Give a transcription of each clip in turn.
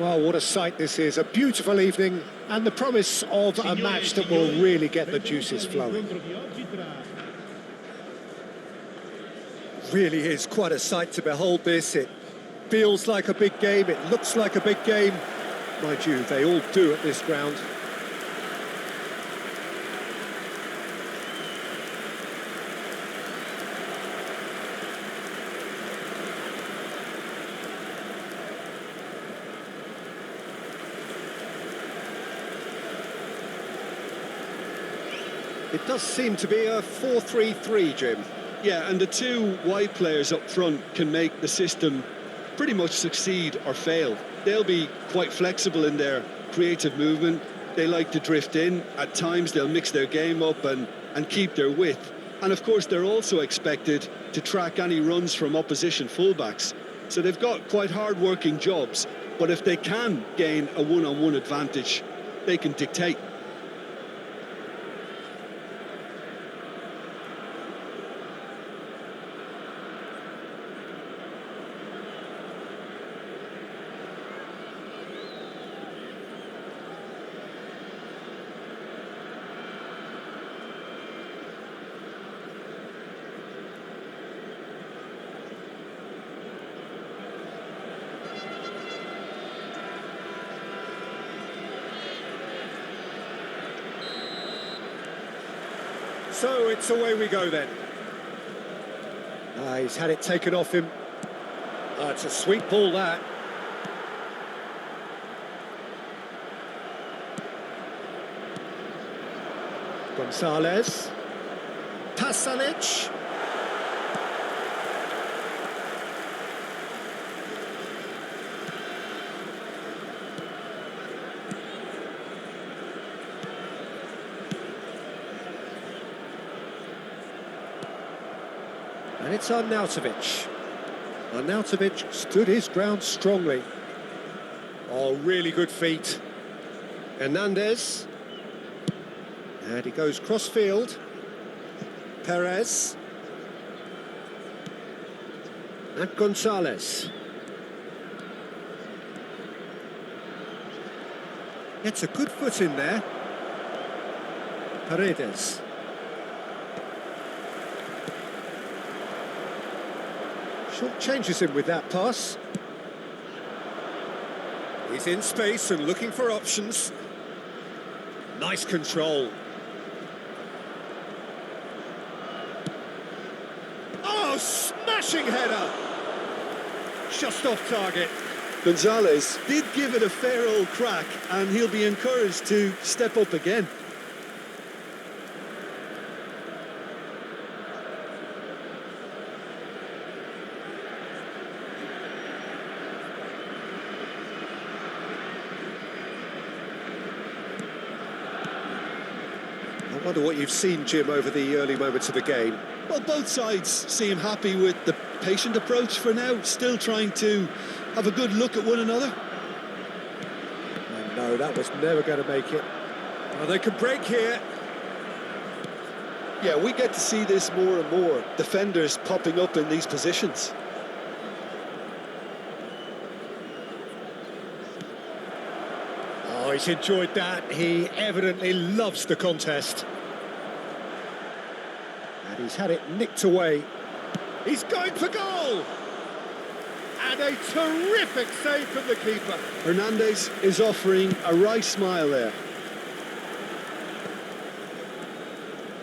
Well, what a sight this is. A beautiful evening and the promise of a match that will really get the juices flowing. Really is quite a sight to behold this. It feels like a big game, it looks like a big game. Mind you, they all do at this ground. It does seem to be a 4-3-3, Jim. Yeah, and the two wide players up front can make the system pretty much succeed or fail. They'll be quite flexible in their creative movement. They like to drift in. At times they'll mix their game up and keep their width. And of course they're also expected to track any runs from opposition fullbacks. So they've got quite hard-working jobs, but if they can gain a one-on-one advantage, they can dictate. So it's away we go then. He's had it taken off him. It's a sweet ball, that. Gonzalez. Pasalic. And it's Arnautovic. Arnautovic stood his ground strongly. Oh, really good feet. Hernandez. And he goes cross-field. Perez. And Gonzalez. Gets a good foot in there. Paredes. Short changes him with that pass. He's in space and looking for options. Nice control. Oh, smashing header! Just off target. Gonzalez did give it a fair old crack, and he'll be encouraged to step up again. I wonder what you've seen, Jim, over the early moments of the game. Well, both sides seem happy with the patient approach for now, still trying to have a good look at one another. And no, that was never going to make it. Well, they can break here. Yeah, we get to see this more and more. Defenders popping up in these positions. Oh, he's enjoyed that. He evidently loves the contest. And he's had it nicked away. He's going for goal! And a terrific save from the keeper. Hernandez is offering a wry smile there.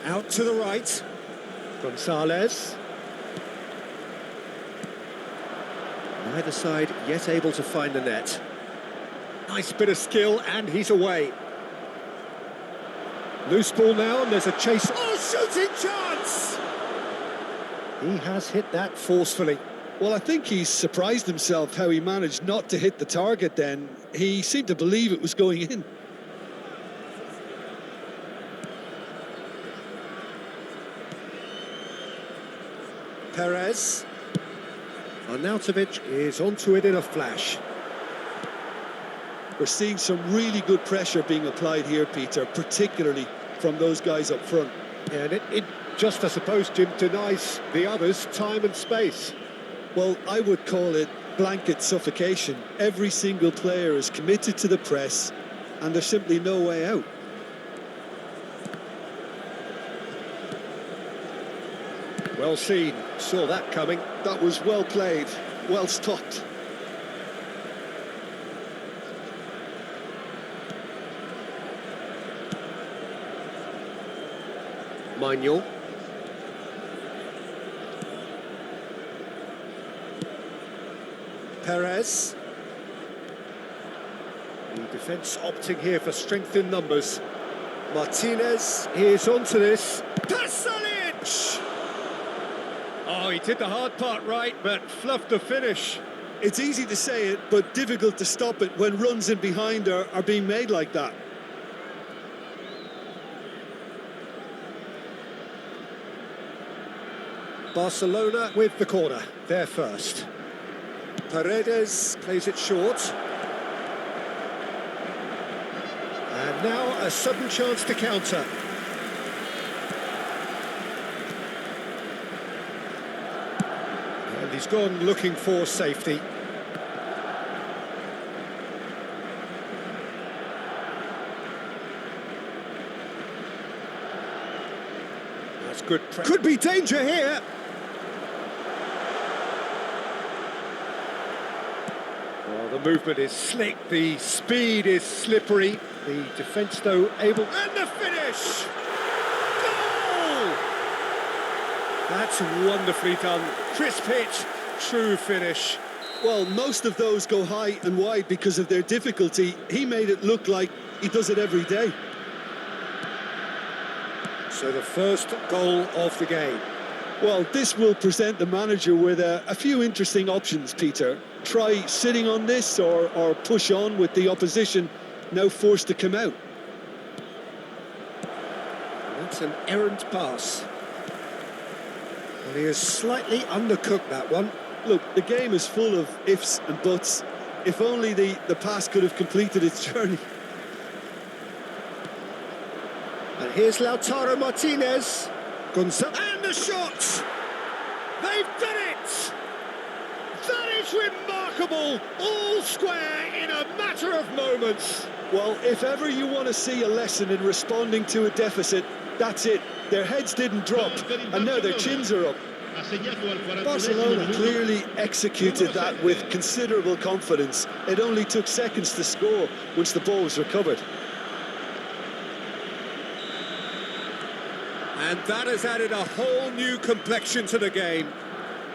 Out to the right. Gonzalez. Neither side yet able to find the net. Nice bit of skill, and he's away. Loose ball now, and there's a chase. Oh, shooting chance! He has hit that forcefully. Well, I think he's surprised himself how he managed not to hit the target then. He seemed to believe it was going in. Perez. Arnautovic is onto it in a flash. We're seeing some really good pressure being applied here, Peter, particularly from those guys up front. And it just, I suppose, Jim, denies the others time and space. Well, I would call it blanket suffocation. Every single player is committed to the press, and there's simply no way out. Well seen, saw that coming. That was well played, well stopped. Manuel. Perez. The defence opting here for strength in numbers. Martinez, here's onto this. Pasalic! Oh, he did the hard part right, but fluffed the finish. It's easy to say it, but difficult to stop it when runs in behind are being made like that. Barcelona with the corner, there first. Paredes plays it short. And now a sudden chance to counter. And he's gone looking for safety. That's good. Could be danger here. Well, the movement is slick, the speed is slippery. The defence, though, able... And the finish! Goal! That's wonderfully done. Crisp hit, true finish. Well, most of those go high and wide because of their difficulty. He made it look like he does it every day. So the first goal of the game. Well, this will present the manager with a few interesting options, Peter. Try sitting on this or push on with the opposition now forced to come out. And that's an errant pass. Well, he has slightly undercooked that one. Look, the game is full of ifs and buts. If only the pass could have completed its journey. And here's Lautaro Martinez. Gonzalez. And the shot! They've done it! That is remarkable! All square in a matter of moments. Well, if ever you want to see a lesson in responding to a deficit, that's it. Their heads didn't drop, and now their chins are up. Barcelona clearly executed that with considerable confidence. It only took seconds to score once the ball was recovered. And that has added a whole new complexion to the game.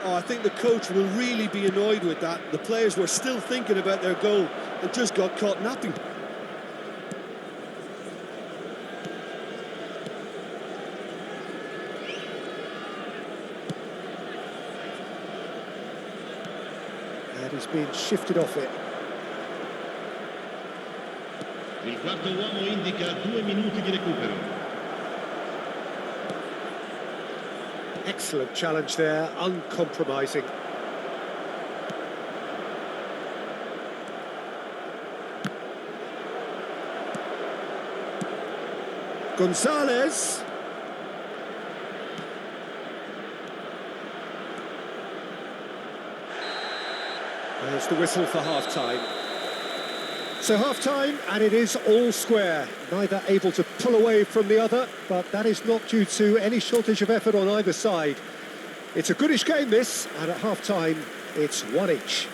Oh, I think the coach will really be annoyed with that. The players were still thinking about their goal and just got caught napping. And he's been shifted off it. Il quarto uomo indica 2 minuti di recupero. Excellent challenge there, uncompromising. Gonzalez. There's the whistle for half-time. So half-time, and it is all square. Neither able to pull away from the other, but that is not due to any shortage of effort on either side. It's a goodish game, this, and at half-time, it's one each.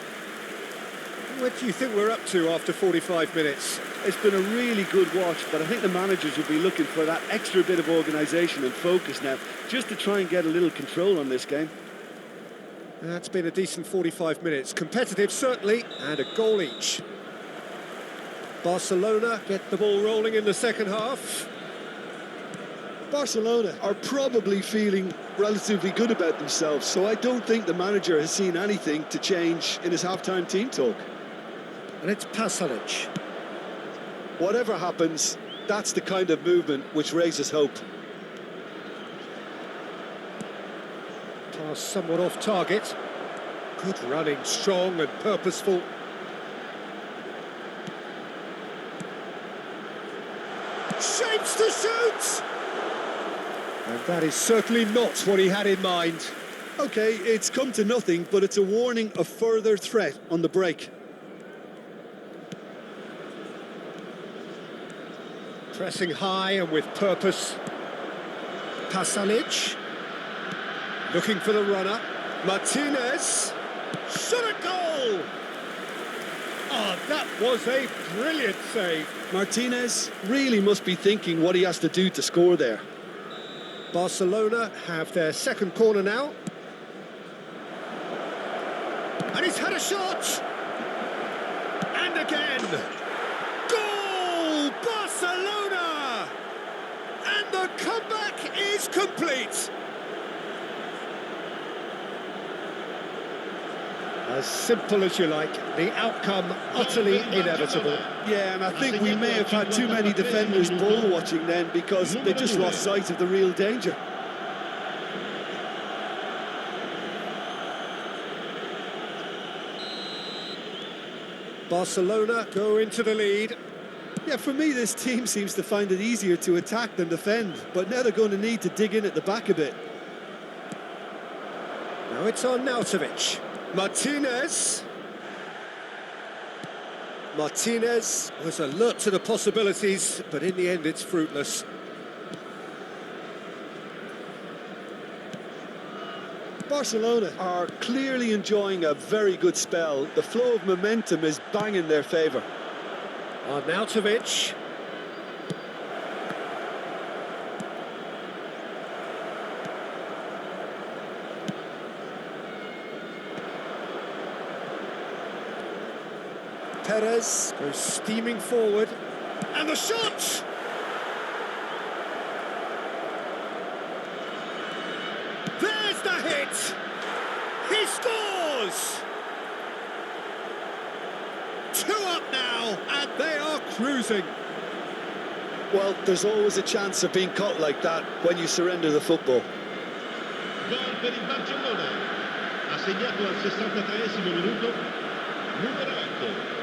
What do you think we're up to after 45 minutes? It's been a really good watch, but I think the managers will be looking for that extra bit of organisation and focus now, just to try and get a little control on this game. That's been a decent 45 minutes. Competitive, certainly, and a goal each. Barcelona get the ball rolling in the second half. Barcelona are probably feeling relatively good about themselves, so I don't think the manager has seen anything to change in his half-time team talk. And it's Pasalic. Whatever happens, that's the kind of movement which raises hope. Pass somewhat off target. Good running, strong and purposeful. Shapes to shoot! And that is certainly not what he had in mind. OK, it's come to nothing, but it's a warning of further threat on the break. Pressing high and with purpose. Pasalic. Looking for the runner. Martinez. Shot a goal! Oh, that was a brilliant save. Martinez really must be thinking what he has to do to score there. Barcelona have their second corner now. And he's had a shot! And again! Goal! Barcelona! And the comeback is complete! As simple as you like, the outcome utterly inevitable. Yeah, and I think we may have had too many defenders ball watching then because they just lost sight of the real danger. Barcelona go into the lead. Yeah, for me, this team seems to find it easier to attack than defend, but now they're going to need to dig in at the back a bit. Now it's on Nautovic. Martinez. Martinez was alert to the possibilities, but in the end it's fruitless. Barcelona are clearly enjoying a very good spell. The flow of momentum is bang in their favour. Arnautovic. Perez goes steaming forward. And the shot! There's the hit! He scores! 2 up now, and they are cruising. Well, there's always a chance of being caught like that when you surrender the football. Gol per il Barcellona. Ha segnato al 63esimo minuto numero 8.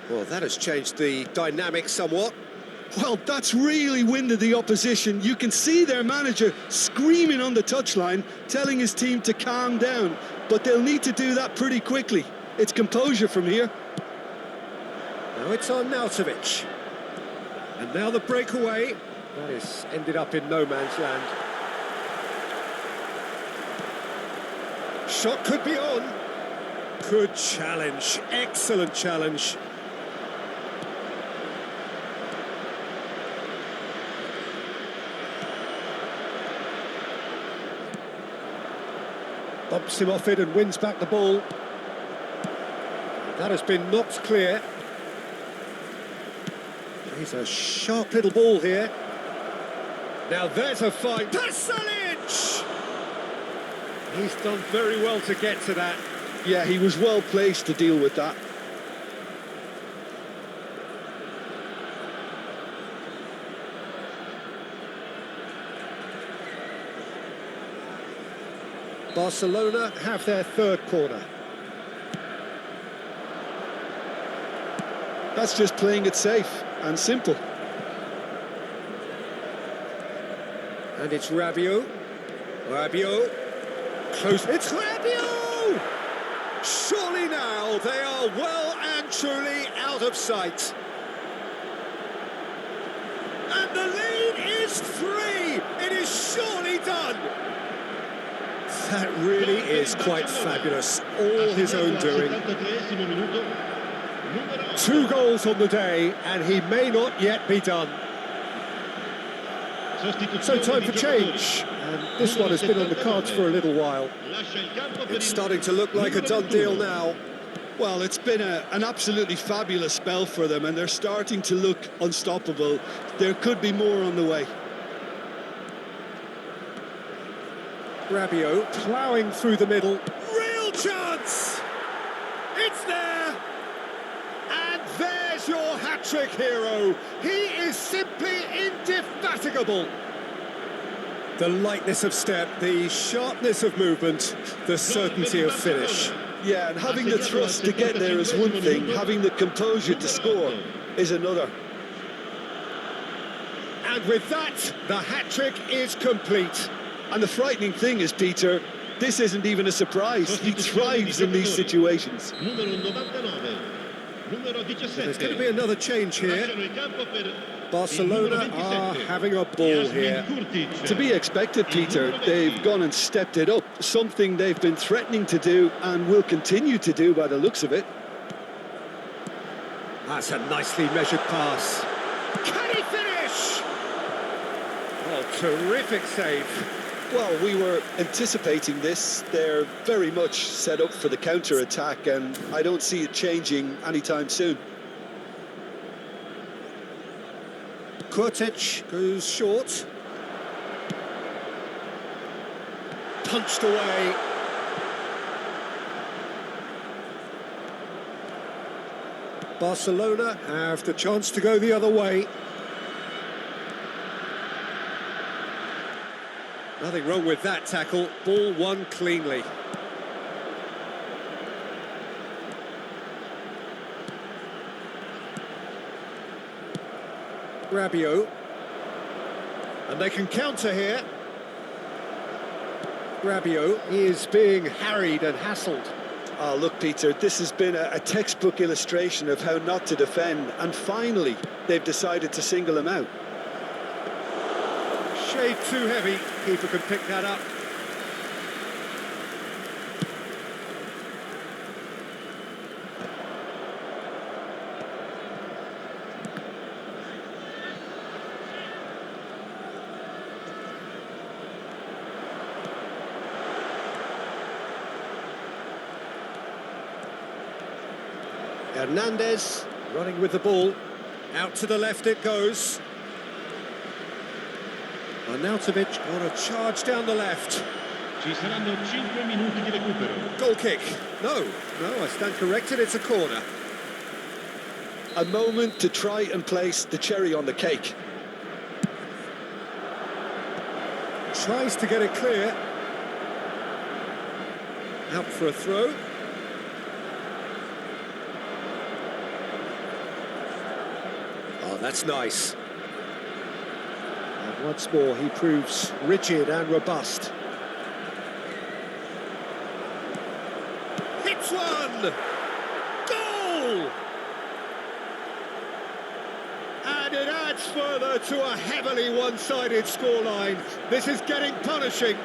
Well, that has changed the dynamic somewhat. Well, that's really winded the opposition. You can see their manager screaming on the touchline, telling his team to calm down. But they'll need to do that pretty quickly. It's composure from here. Now it's on Nautovic. And now the breakaway. That is ended up in no man's land. Shot could be on. Good challenge. Excellent challenge. Bumps him off it and wins back the ball. That has been knocked clear. He's a sharp little ball here. Now there's a fight. Pasalic! He's done very well to get to that. Yeah, he was well placed to deal with that. Barcelona have their third corner. That's just playing it safe and simple. And it's Rabiot. Rabiot. Close. It's Rabiot! Surely now they are well and truly out of sight. And the lead is 3. It is surely done. That really is quite fabulous. All his own doing. 2 goals on the day, and he may not yet be done. So time for change, and this one has been on the cards for a little while. It's starting to look like a done deal now. Well, it's been an absolutely fabulous spell for them, and they're starting to look unstoppable. There could be more on the way. Rabiot ploughing through the middle. Real chance! It's there! And there's your hat hat-trick hero. He is simply indefatigable. The lightness of step, the sharpness of movement, the certainty of finish. Yeah, and having the thrust to get there is one thing, having the composure to score is another. And with that, the hat-trick is complete. And the frightening thing is, Peter, this isn't even a surprise. He thrives in these situations. There's going to be another change here. Barcelona are having a ball here. To be expected, Peter. They've gone and stepped it up. Something they've been threatening to do and will continue to do by the looks of it. That's a nicely measured pass. Can he finish? Oh, terrific save. Well, we were anticipating this. They're very much set up for the counter-attack, and I don't see it changing anytime soon. Kurtic goes short. Punched away. Barcelona have the chance to go the other way. Nothing wrong with that tackle. Ball won cleanly. Rabiot. And they can counter here. Rabiot is being harried and hassled. Oh, look, Peter, this has been a textbook illustration of how not to defend. And finally, they've decided to single him out. Shade too heavy. Keeper can pick that up. Hernandez running with the ball. Out to the left it goes. Arnautovic on a charge down the left. Ci saranno 5 minuti di recupero. Goal kick. No, I stand corrected, it's a corner. A moment to try and place the cherry on the cake. Tries to get it clear. Out for a throw. Oh, that's nice. And once more, he proves rigid and robust. Hits one! Goal! And it adds further to a heavily one-sided scoreline. This is getting punishing.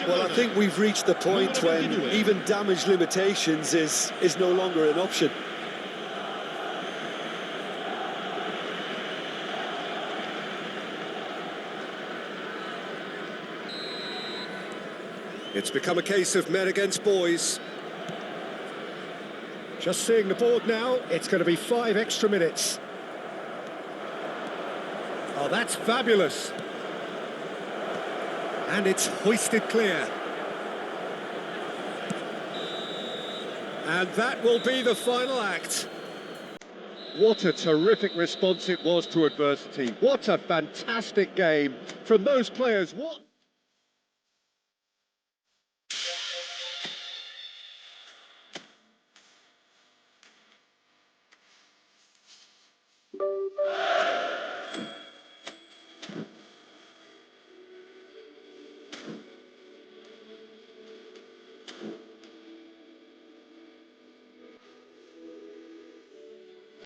Well, I think we've reached the point when even damage limitations is no longer an option. It's become a case of men against boys. Just seeing the board now, it's going to be 5 extra minutes. Oh, that's fabulous. And it's hoisted clear. And that will be the final act. What a terrific response it was to adversity. What a fantastic game from those players. What?